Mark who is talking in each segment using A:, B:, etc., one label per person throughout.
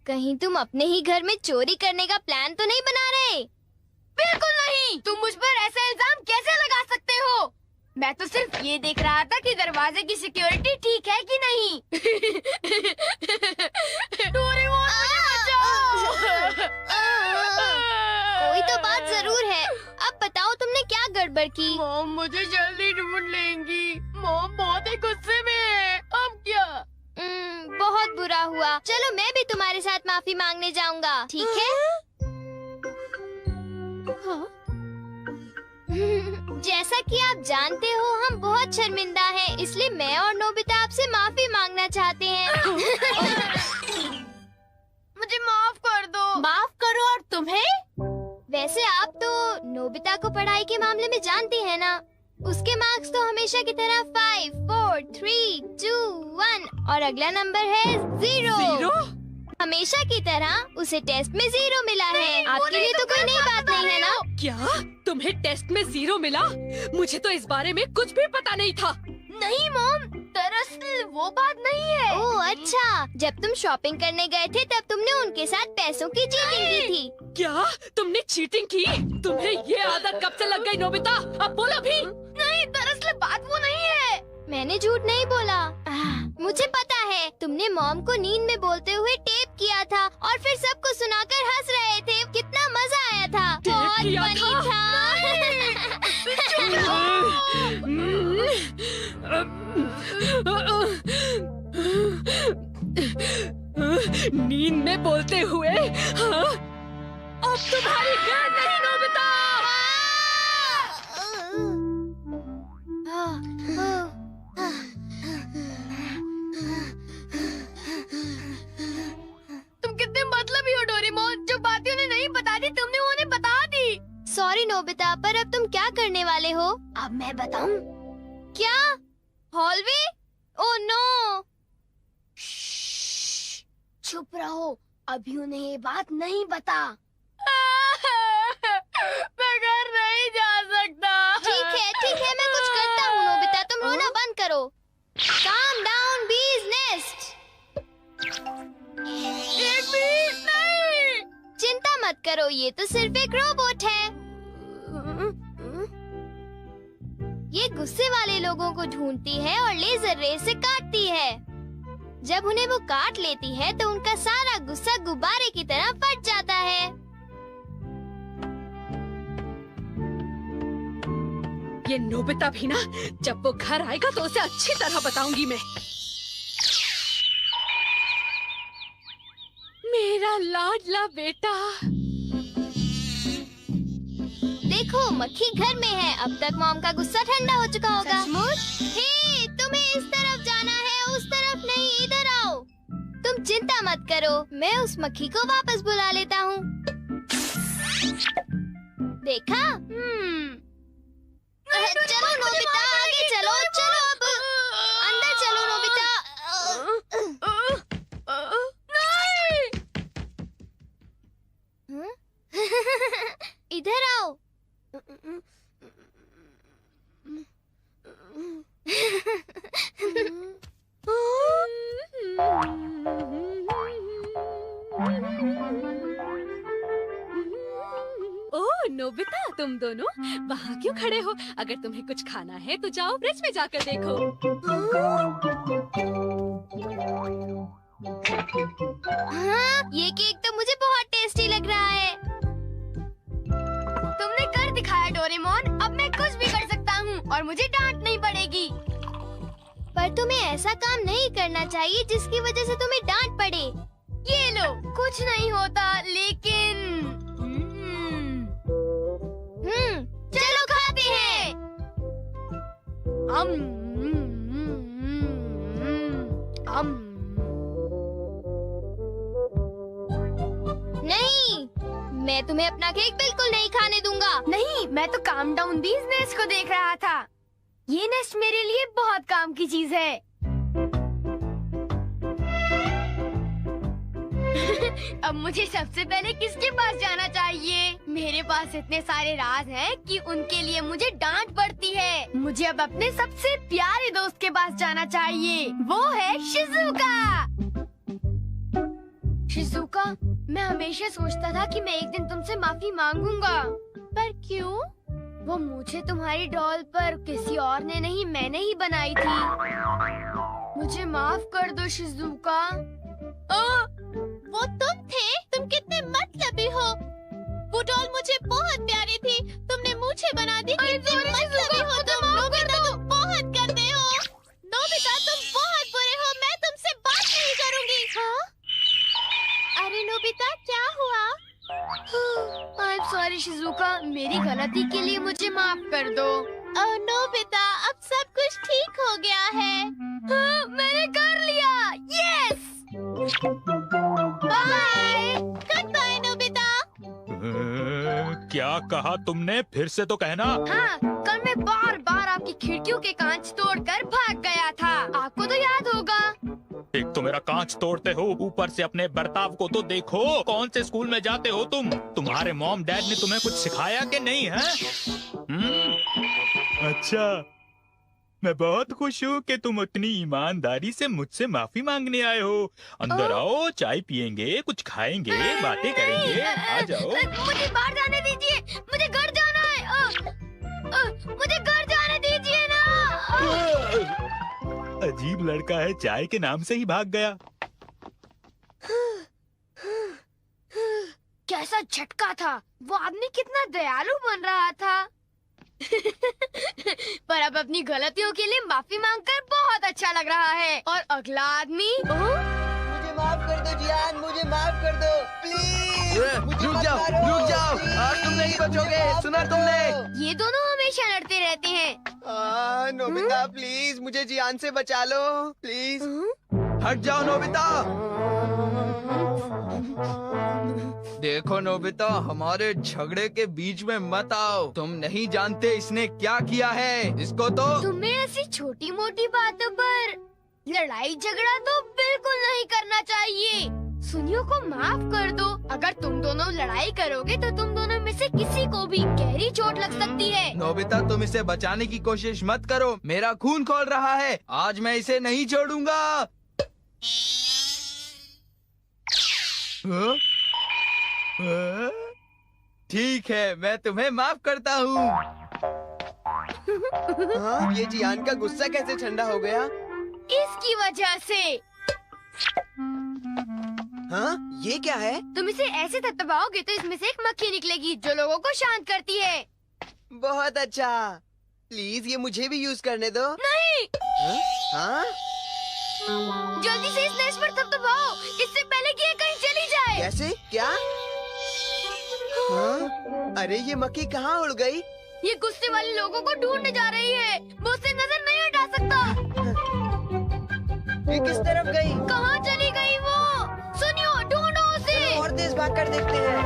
A: कहीं तुम अपने ही घर में चोरी करने का प्लान तो नहीं बना रहे?
B: बिल्कुल नहीं। तुम मुझ पर ऐसा इल्जाम कैसे लगा सकते हो? मैं तो सिर्फ ये देख रहा था कि दरवाजे की सिक्योरिटी ठीक है कि नहीं। डोरेमोन, मुझे बचाओ।
A: कोई तो बात जरूर है। अब बताओ तुमने क्या गड़बड़ की?
B: मॉम मुझे जल्दी ढूंढ लेंगी। मॉम बहुत ही गुस्से में है। अब क्या?
A: बहुत बुरा हुआ। चलो मैं भी तुम्हारे साथ माफी मांगने जाऊंगा, ठीक है?
B: हाँ?
A: जैसा कि आप जानते हो हम बहुत शर्मिंदा हैं, इसलिए मैं और नोबिता आपसे माफी मांगना चाहते हैं।
B: मुझे माफ कर दो।
C: माफ करो और तुम्हें?
A: वैसे आप तो नोबिता को पढ़ाई के मामले में जानती हैं ना? उसके मार्क्स तो हमेशा की तरह 5, 4, 3, 2, 1 और अगला नंबर है 0। हमेशा की तरह उसे टेस्ट में 0 मिला है। आपके लिए तो कोई नई बात नहीं है ना?
C: क्या तुम्हें टेस्ट में 0 मिला? मुझे तो इस बारे में कुछ भी पता नहीं था।
B: नहीं मॉम, दरअसल वो बात नहीं है।
A: ओह अच्छा, जब तुम शॉपिंग करने गए थे तब तुमने उनके साथ पैसों की चीटिंग की थी।
C: क्या तुमने चीटिंग की? तुम्हें ये आदत कब से लग गई नोबिता? अब बोलो भी।
B: नहीं, दरअसल बात वो नहीं है।
A: मैंने झूठ नहीं बोला। मुझे पता है, तुमने मॉम को नींद में बोलते हुए टेप किया था और फिर सबको सुनाकर हंस रहे थे। कितना मजा आया था। बहुत
C: किया
A: फनी था।
C: नींद में बोलते हुए? हाँ? अब तुम्हारी खैर नहीं नोबिता।
B: तुम कितने मतलबी हो डोरेमोन। जो बातें उन्हें नहीं बता दी तुमने उन्हें बता दी।
A: सॉरी नोबिता, पर अब तुम क्या करने वाले हो?
B: अब मैं बताऊं?
A: क्या? हॉलवे? Oh no.
B: चुप रहो, अभी उन्हें ये बात नहीं बता। मैं घर नहीं जा सकता।
A: ठीक है, मैं कुछ करता हूँ नोबिता, तुम रोना बंद करो। Calm down, bee's nest।
B: एक भी नहीं।
A: चिंता मत करो, ये तो सिर्फ एक रोबोट है। ये गुस्से वाले लोगों को ढूंढती है और लेजर रे से काटती है। जब उन्हें वो काट लेती है तो उनका सारा गुस्सा गुब्बारे की तरह फट जाता है।
C: ये नोबिता भी ना, जब वो घर आएगा तो उसे अच्छी तरह बताऊंगी मैं। मेरा लाडला बेटा।
A: देखो मक्खी घर में है। अब तक मॉम का गुस्सा ठंडा हो चुका होगा। हे, तुम्हें इस तरफ जाना है, उस तरफ नहीं, इधर आओ। तुम चिंता मत करो, मैं उस मक्खी को वापस बुला लेता हूँ। देखा? चलो नोबिता, आगे चलो, चलो अब अंदर चलो नोबिता। इधर आओ।
C: ओह नोबिता, तुम दोनों वहाँ क्यों खड़े हो? अगर तुम्हें कुछ खाना है तो जाओ फ्रिज में जाकर देखो।
A: हाँ, ये केक तो मुझे बहुत टेस्टी लग रहा है।
B: तुमने कर दिखाया डोरेमोन। अब मैं कुछ भी कर सकता हूँ और मुझे डांट नहीं पड़ेगी।
A: पर तुम्हें ऐसा काम नहीं करना चाहिए जिसकी वजह से तुम्हें डांट पड़े।
B: ये लो, कुछ नहीं होता, लेकिन
A: चलो खाते हैं। नहीं, मैं तुम्हें अपना केक बिल्कुल नहीं खाने दूंगा।
B: नहीं, मैं तो काम डाउन बीज नेस्ट को देख रहा था। ये नेस्ट मेरे लिए बहुत काम की चीज है। अब मुझे सबसे पहले किसके पास जाना चाहिए? मेरे पास इतने सारे राज हैं कि उनके लिए मुझे डांट पड़ती है। मुझे अब अपने सबसे प्यारे दोस्त के पास जाना चाहिए। वो है शिजुका। शिज़ुका, मैं हमेशा सोचता था कि मैं एक दिन तुमसे माफी मांगूंगा। पर क्यों? वो मुझे तुम्हारी डॉल पर किसी और ने नहीं, मैंने ही बनाई थी। मुझे माफ कर दो शिज़ुका।
D: वो तुम थे? तुम कितने मतलबी हो। वो डॉल मुझे बहुत प्यारी थी, तुमने मुझे बना दी। कितने मतलबी हो तुम। नोबिता, तुम बहुत गंदे हो। नोबिता, तुम बहुत बुरे हो। मैं तुमसे बात नहीं करूँगी। हाँ? अरे नोबिता, क्या हुआ?
B: I'm sorry शिज़ुका, मेरी गलती के लिए मुझे माफ कर दो।
D: नोबिता, अब सब कुछ ठीक हो गया है।
B: हाँ, मैंने कर लिया। Yes. Bye.
D: Goodbye Nobita.
E: क्या कहा तुमने? फिर से तो कहना।
B: हाँ, कल मैं बार बार आपकी खिड़कियों के कांच तोड़कर भाग गया था। आपको तो याद होगा।
E: एक तो मेरा कांच तोड़ते हो, ऊपर से अपने बर्ताव को तो देखो। कौन से स्कूल में जाते हो तुम? तुम्हारे मॉम डैड ने तुम्हें कुछ सिखाया कि नहीं है? अच्छा, मैं बहुत खुश हूँ कि तुम उतनी ईमानदारी से मुझसे माफी मांगने आए हो। अंदर आओ, चाय पियेंगे, कुछ खाएंगे, बातें करेंगे। आ जाओ।
B: मुझे बाहर जाने दीजिए, मुझे घर जाना है। मुझे घर जाने दीजिए ना।
E: अजीब लड़का है, चाय के नाम से ही भाग गया।
B: कैसा झटका था। वो आदमी कितना दयालु बन रहा था। पर अब अपनी गलतियों के लिए माफी मांगकर बहुत अच्छा लग रहा है। और अगला आदमी
F: मुझे माफ कर दो जियान, मुझे माफ कर दो प्लीज।
G: रुक जाओ, आज तुम नहीं बचोगे। सुना तुमने?
B: ये दोनों हमेशा लड़ते रहते हैं।
F: नोबिता प्लीज मुझे जियान से बचा लो प्लीज।
G: हट जाओ नोबिता। देखो नोबिता, हमारे झगड़े के बीच में मत आओ। तुम नहीं जानते इसने क्या किया है। इसको तो
B: तुम्हें ऐसी छोटी मोटी बातों पर लड़ाई झगड़ा तो बिल्कुल नहीं करना चाहिए। सुनियो को माफ कर दो। अगर तुम दोनों लड़ाई करोगे तो तुम दोनों में से किसी को भी गहरी चोट लग सकती है।
G: नोबिता, तुम इसे बचाने की कोशिश मत करो। मेरा खून खौल रहा है। आज मैं इसे नहीं छोड़ूंगा। ठीक है, मैं तुम्हें माफ करता हूँ।
F: ये जियान का गुस्सा कैसे ठंडा हो गया?
B: इसकी वजह से।
F: हाँ, ये क्या है?
B: तुम इसे ऐसे थपथपाओगे तो इसमें से एक मक्खी निकलेगी जो लोगों को शांत करती है।
F: बहुत अच्छा। प्लीज ये मुझे भी यूज करने दो।
B: नहीं।
F: हाँ?
B: जल्दी से इस नर्स पर थपथपाओ, इससे पहले कि ये कहीं चली जाए।
F: कैसे? क्या? हाँ? अरे ये मक्खी कहाँ उड़ गई?
B: ये गुस्से वाले लोगों को ढूंढने जा रही है। वो उससे नजर नहीं हटा सकता।
F: ये किस तरफ गई?
B: कहाँ चली गई वो? सुनियो, ढूंढो उसे।
F: और तेज भागकर देखते हैं।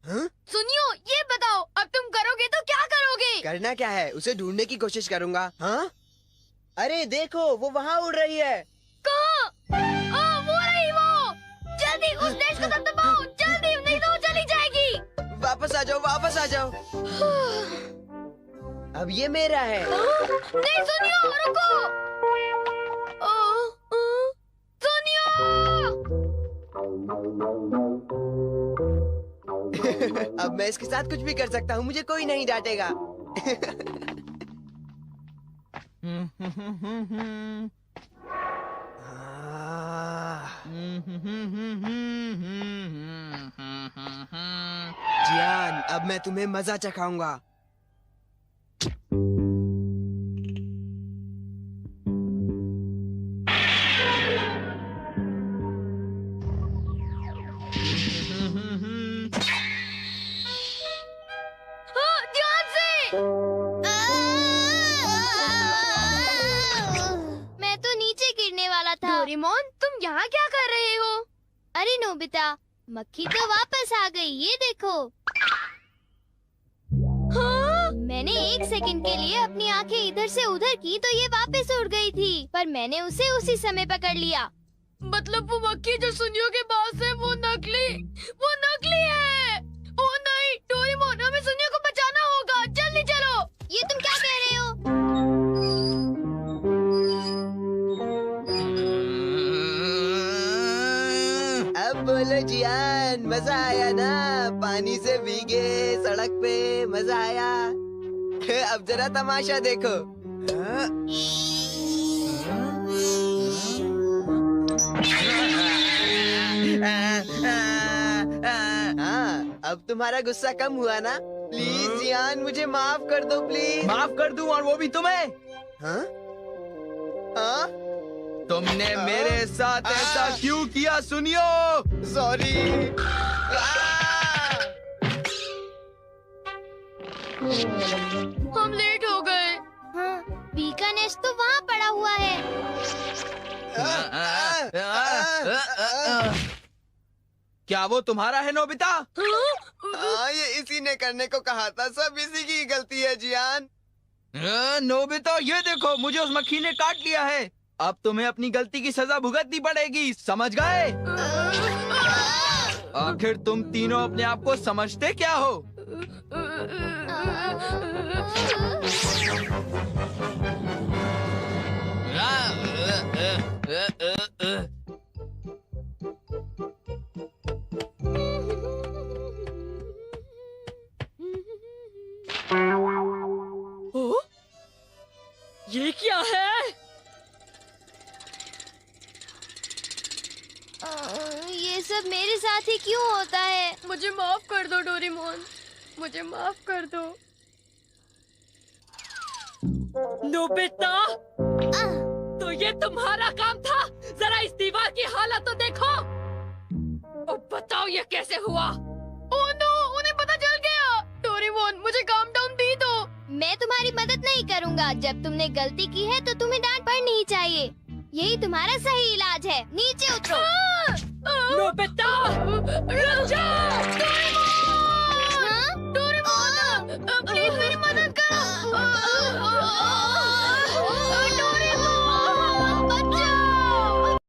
F: हाँ?
B: सुनियो, ये बताओ अब तुम करोगे तो क्या करोगे?
F: करना क्या है? उसे ढूंढने की कोशिश करूँगा। हाँ? अरे देखो, वो वहाँ उड़ रही है।
B: कहाँ? वो रही वो। जल्दी उस देश को दबाओ, जल्दी, नहीं तो वो चली जाएगी।
F: वापस आ जाओ, वापस आ जाओ। अब ये मेरा है।
B: नहीं सुनियो, रुको। सुनियो।
F: अब मैं इसके साथ कुछ भी कर सकता हूँ, मुझे कोई नहीं डांटेगा। जियान, अब मैं तुम्हें मजा चखाऊंगा।
B: ध्यान से।
A: मैं तो नीचे गिरने वाला था।
B: डोरेमोन, तुम यहाँ क्या कर रहे हो?
A: अरे नोबिता, मक्खी तो वापस आ गई, ये देखो।
B: हाँ?
A: मैंने 1 सेकंड के लिए अपनी आंखें इधर से उधर की तो ये वापस उड़ गई थी, पर मैंने उसे उसी समय पकड़ लिया।
B: मतलब वो मक्खी जो सुनियो के पास है वो नकली है। ओ नहीं, डोरेमोन, हमें सुनियो को बचाना होगा। जल्दी चलो।
A: ये तुम क्या कह रहे हो?
F: जियान, मजा आया ना? पानी से भीगे सड़क पे, मजा आया। अब जरा तमाशा देखो। हाँ, अब तुम्हारा गुस्सा कम हुआ ना? प्लीज जियान, मुझे माफ कर दो प्लीज।
G: माफ कर दूं, और वो भी तुम्हें?
F: हाँ? हाँ?
G: तुमने मेरे साथ ऐसा क्यों किया? सुनियो।
F: सॉरी।
B: हम लेट हो गए।
A: हाँ, बी का नेस्ट तो वहाँ पड़ा हुआ है।
G: क्या वो तुम्हारा है नोबिता?
F: हाँ, ये इसी ने करने को कहा था। सब इसी की गलती है जियान।
G: नोबिता, ये देखो, मुझे उस मक्खी ने काट लिया है। अब तुम्हें अपनी गलती की सजा भुगतनी पड़ेगी, समझ गए? आखिर तुम तीनों अपने आप को समझते क्या हो?
C: ओ? ये क्या है?
A: ये सब मेरे साथ ही क्यों होता है?
B: मुझे माफ कर दो डोरेमोन, मुझे माफ कर दो।
C: नोबिता, तो ये तुम्हारा काम था? जरा इस दीवार की हालत तो देखो। अब बताओ ये कैसे हुआ?
B: ओह नो, उन्हें पता चल गया। डोरेमोन, मुझे काम डाउन दी दो।
A: मैं तुम्हारी मदद नहीं करूँगा। जब तुमने गलती की है तो तुम्हें डांट पड़नी ही चाहिए। यही तुम्हारा सही इलाज है। नीचे उतरो।
C: नोबिता, रुक जाओ।